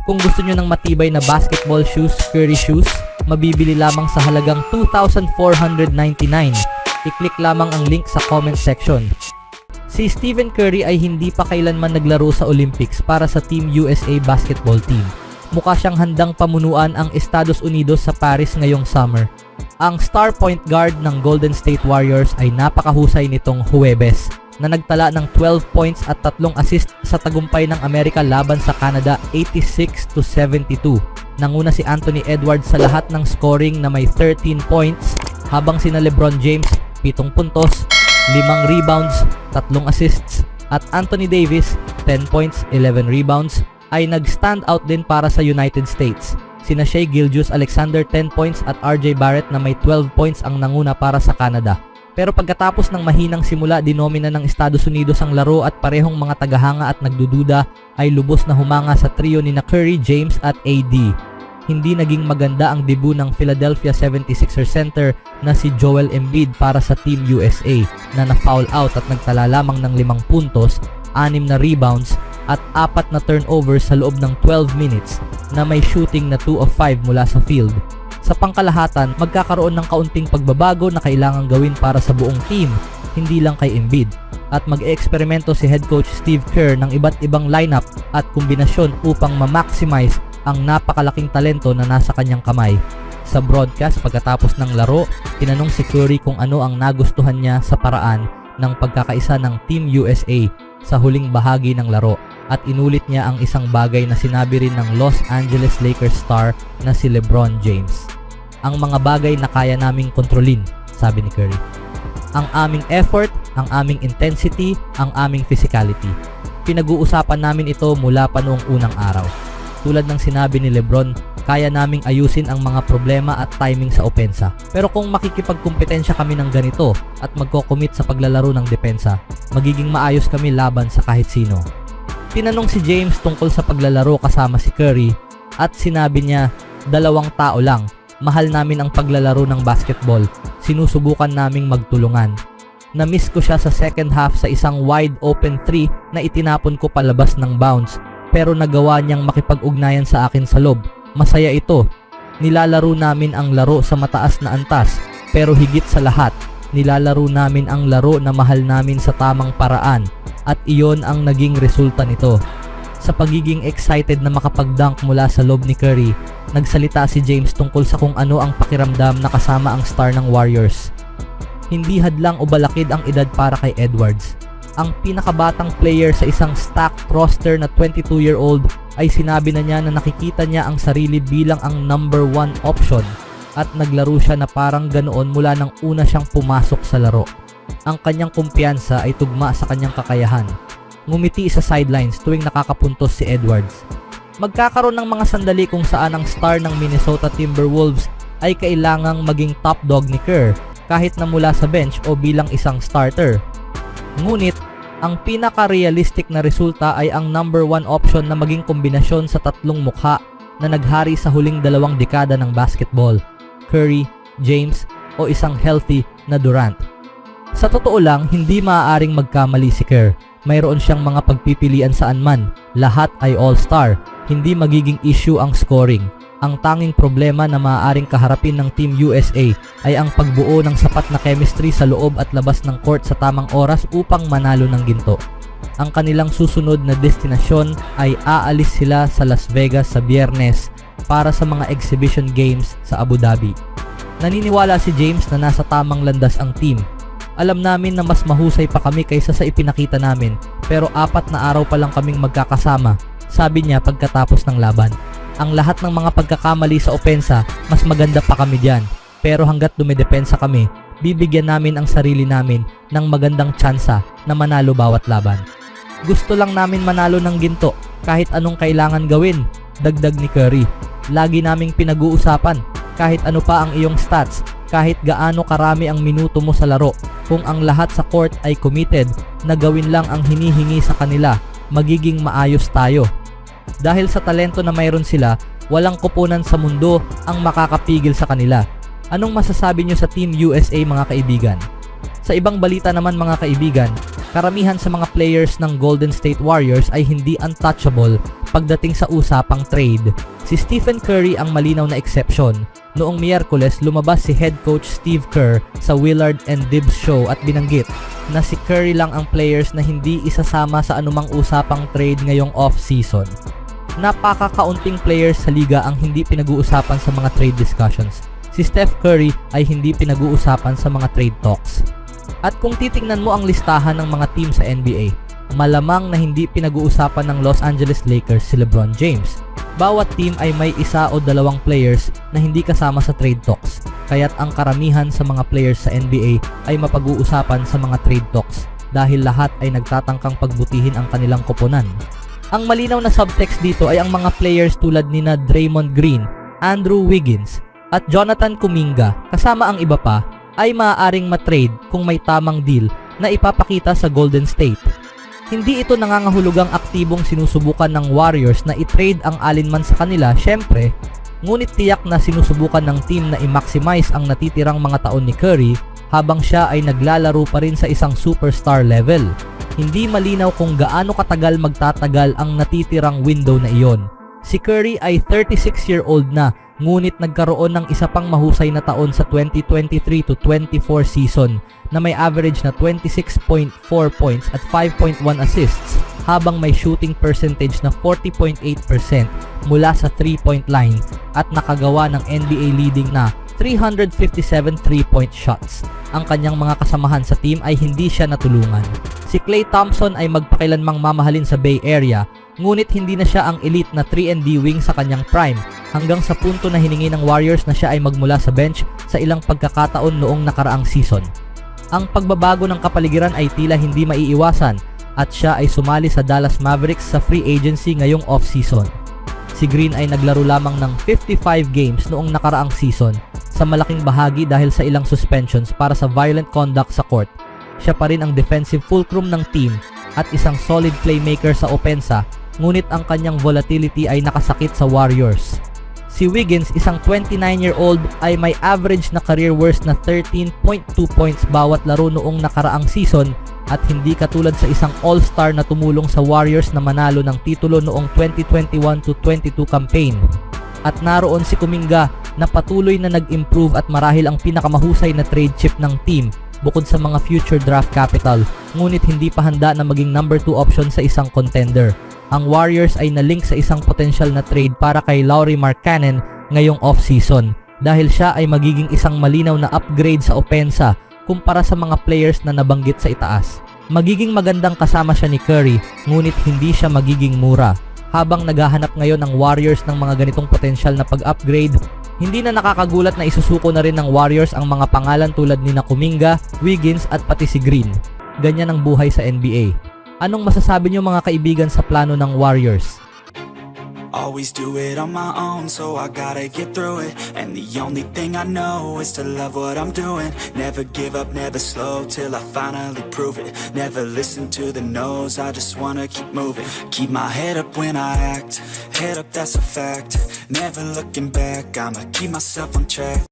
Kung gusto nyo ng matibay na basketball shoes, Curry shoes, mabibili lamang sa halagang $2,499. I-click lamang ang link sa comment section. Si Stephen Curry ay hindi pa kailanman naglaro sa Olympics para sa Team USA basketball team. Mukha siyang handang pamunuan ang Estados Unidos sa Paris ngayong summer. Ang star point guard ng Golden State Warriors ay napakahusay nitong Huwebes na nagtala ng 12 points at 3 assist sa tagumpay ng Amerika laban sa Canada 86-72. Nanguna si Anthony Edwards sa lahat ng scoring na may 13 points habang sina LeBron James 7 puntos, 5 rebounds, 3 assists at Anthony Davis 10 points, 11 rebounds ay nag-stand out din para sa United States. Sina Shai Gilgeous-Alexander 10 points at RJ Barrett na may 12 points ang nanguna para sa Canada. Pero pagkatapos ng mahinang simula, dinomina ng Estados Unidos ang laro at parehong mga tagahanga at nagdududa ay lubos na humanga sa trio ni Curry, James at AD. Hindi naging maganda ang debut ng Philadelphia 76ers center na si Joel Embiid para sa Team USA na na-foul out at nagtala lamang ng 5 puntos, 6 na rebounds at 4 na turnovers sa loob ng 12 minutes na may shooting na 2 of 5 mula sa field. Sa pangkalahatan, magkakaroon ng kaunting pagbabago na kailangang gawin para sa buong team, hindi lang kay Embiid. At mag-eksperimento si head coach Steve Kerr ng iba't ibang lineup at kombinasyon upang ma-maximize ang napakalaking talento na nasa kanyang kamay. Sa broadcast pagkatapos ng laro, tinanong si Curry kung ano ang nagustuhan niya sa paraan ng pagkakaisa ng Team USA sa huling bahagi ng laro at inulit niya ang isang bagay na sinabi rin ng Los Angeles Lakers star na si LeBron James. Ang mga bagay na kaya naming kontrolin, sabi ni Curry. Ang aming effort, ang aming intensity, ang aming physicality. Pinag-uusapan namin ito mula pa noong unang araw. Tulad ng sinabi ni LeBron, kaya naming ayusin ang mga problema at timing sa opensa. Pero kung makikipagkumpetensya kami ng ganito at magko-commit sa paglalaro ng depensa, magiging maayos kami laban sa kahit sino. Tinanong si James tungkol sa paglalaro kasama si Curry at sinabi niya, 2 tao lang, mahal namin ang paglalaro ng basketball, sinusubukan naming magtulungan. Na-miss ko siya sa second half sa isang wide open 3 na itinapon ko palabas ng bounce. Pero nagawa niyang makipag-ugnayan sa akin sa loob. Masaya ito. Nilalaro namin ang laro sa mataas na antas. Pero higit sa lahat, nilalaro namin ang laro na mahal namin sa tamang paraan. At iyon ang naging resulta nito. Sa pagiging excited na makapag-dunk mula sa loob ni Curry, nagsalita si James tungkol sa kung ano ang pakiramdam na kasama ang star ng Warriors. Hindi hadlang o balakid ang edad para kay Edwards. Ang pinakabatang player sa isang stacked roster na 22-year-old ay sinabi na niya na nakikita niya ang sarili bilang ang number 1 option at naglaro siya na parang ganoon mula nang una siyang pumasok sa laro. Ang kanyang kumpiyansa ay tugma sa kanyang kakayahan. Ngumiti sa sidelines tuwing nakakapuntos si Edwards. Magkakaroon ng mga sandali kung saan ang star ng Minnesota Timberwolves ay kailangang maging top dog ni Kerr kahit na mula sa bench o bilang isang starter. Ngunit, ang pinaka-realistic na resulta ay ang number 1 option na maging kombinasyon sa 3 mukha na naghari sa huling 2 dekada ng basketball, Curry, James o isang healthy na Durant. Sa totoo lang, hindi maaaring magkamali si Kerr. Mayroon siyang mga pagpipilian saan man, lahat ay all-star, hindi magiging issue ang scoring. Ang tanging problema na maaaring kaharapin ng Team USA ay ang pagbuo ng sapat na chemistry sa loob at labas ng court sa tamang oras upang manalo ng ginto. Ang kanilang susunod na destinasyon ay aalis sila sa Las Vegas sa Biyernes para sa mga exhibition games sa Abu Dhabi. Naniniwala si James na nasa tamang landas ang team. Alam namin na mas mahusay pa kami kaysa sa ipinakita namin, pero 4 na araw pa lang kaming magkakasama, sabi niya pagkatapos ng laban. Ang lahat ng mga pagkakamali sa opensa, mas maganda pa kami dyan. Pero hanggat dumidepensa kami, bibigyan namin ang sarili namin ng magandang tsansa na manalo bawat laban. Gusto lang namin manalo ng ginto kahit anong kailangan gawin, dagdag ni Curry. Lagi naming pinag-uusapan kahit ano pa ang iyong stats, kahit gaano karami ang minuto mo sa laro. Kung ang lahat sa court ay committed na gawin lang ang hinihingi sa kanila, magiging maayos tayo. Dahil sa talento na mayroon sila, walang koponan sa mundo ang makakapigil sa kanila. Anong masasabi nyo sa Team USA mga kaibigan? Sa ibang balita naman mga kaibigan, karamihan sa mga players ng Golden State Warriors ay hindi untouchable pagdating sa usapang trade, si Stephen Curry ang malinaw na exception. Noong Miyerkules, lumabas si head coach Steve Kerr sa Willard and Dibs show at binanggit na si Curry lang ang players na hindi isasama sa anumang usapang trade ngayong off-season. Napakakaunting players sa liga ang hindi pinag-uusapan sa mga trade discussions. Si Steph Curry ay hindi pinag-uusapan sa mga trade talks. At kung titingnan mo ang listahan ng mga team sa NBA, malamang na hindi pinag-uusapan ng Los Angeles Lakers si LeBron James. Bawat team ay may isa o dalawang players na hindi kasama sa trade talks, kaya't ang karamihan sa mga players sa NBA ay mapag-uusapan sa mga trade talks dahil lahat ay nagtatangkang pagbutihin ang kanilang koponan. Ang malinaw na subtext dito ay ang mga players tulad nina Draymond Green, Andrew Wiggins, at Jonathan Kuminga, kasama ang iba pa, ay maaaring matrade kung may tamang deal na ipapakita sa Golden State. Hindi ito nangangahulugang aktibong sinusubukan ng Warriors na i-trade ang alinman sa kanila, syempre, ngunit tiyak na sinusubukan ng team na i-maximize ang natitirang mga taon ni Curry habang siya ay naglalaro pa rin sa isang superstar level. Hindi malinaw kung gaano katagal magtatagal ang natitirang window na iyon. Si Curry ay 36-year-old na, ngunit nagkaroon ng isa pang mahusay na taon sa 2023 to 24 season na may average na 26.4 points at 5.1 assists habang may shooting percentage na 40.8% mula sa 3-point line at nakagawa ng NBA leading na 357 3-point shots. Ang kanyang mga kasamahan sa team ay hindi siya natulungan. Si Klay Thompson ay magpakilanmang mamahalin sa Bay Area, ngunit hindi na siya ang elite na 3-and-D wing sa kanyang prime hanggang sa punto na hiningi ng Warriors na siya ay magmula sa bench sa ilang pagkakataon noong nakaraang season. Ang pagbabago ng kapaligiran ay tila hindi maiiwasan at siya ay sumali sa Dallas Mavericks sa free agency ngayong off-season. Si Green ay naglaro lamang ng 55 games noong nakaraang season, sa malaking bahagi dahil sa ilang suspensions para sa violent conduct sa court. Siya pa rin ang defensive fulcrum ng team at isang solid playmaker sa opensa, ngunit ang kanyang volatility ay nakasakit sa Warriors. Si Wiggins, isang 29-year-old, ay may average na career worst na 13.2 points bawat laro noong nakaraang season at hindi katulad sa isang all-star na tumulong sa Warriors na manalo ng titulo noong 2021-22 campaign. At naroon si Kuminga na patuloy na nag-improve at marahil ang pinakamahusay na trade chip ng team bukod sa mga future draft capital, ngunit hindi pa handa na maging number 2 option sa isang contender. Ang Warriors ay nalink sa isang potential na trade para kay Lauri Markkanen ngayong off-season dahil siya ay magiging isang malinaw na upgrade sa opensa kumpara sa mga players na nabanggit sa itaas. Magiging magandang kasama siya ni Curry, ngunit hindi siya magiging mura. Habang naghahanap ngayon ng Warriors ng mga ganitong potential na pag-upgrade, hindi na nakakagulat na isusuko na rin ng Warriors ang mga pangalan tulad ni Kuminga, Wiggins at pati si Green. Ganyan ang buhay sa NBA. Anong masasabi niyo mga kaibigan sa plano ng Warriors? Always do it on my own, so I gotta get through it. And the only thing I know is to love what I'm doing. Never give up, never slow, till I finally prove it. Never listen to the no's, I just wanna keep moving. Keep my head up when I act, head up, that's a fact. Never looking back, I'ma keep myself on track.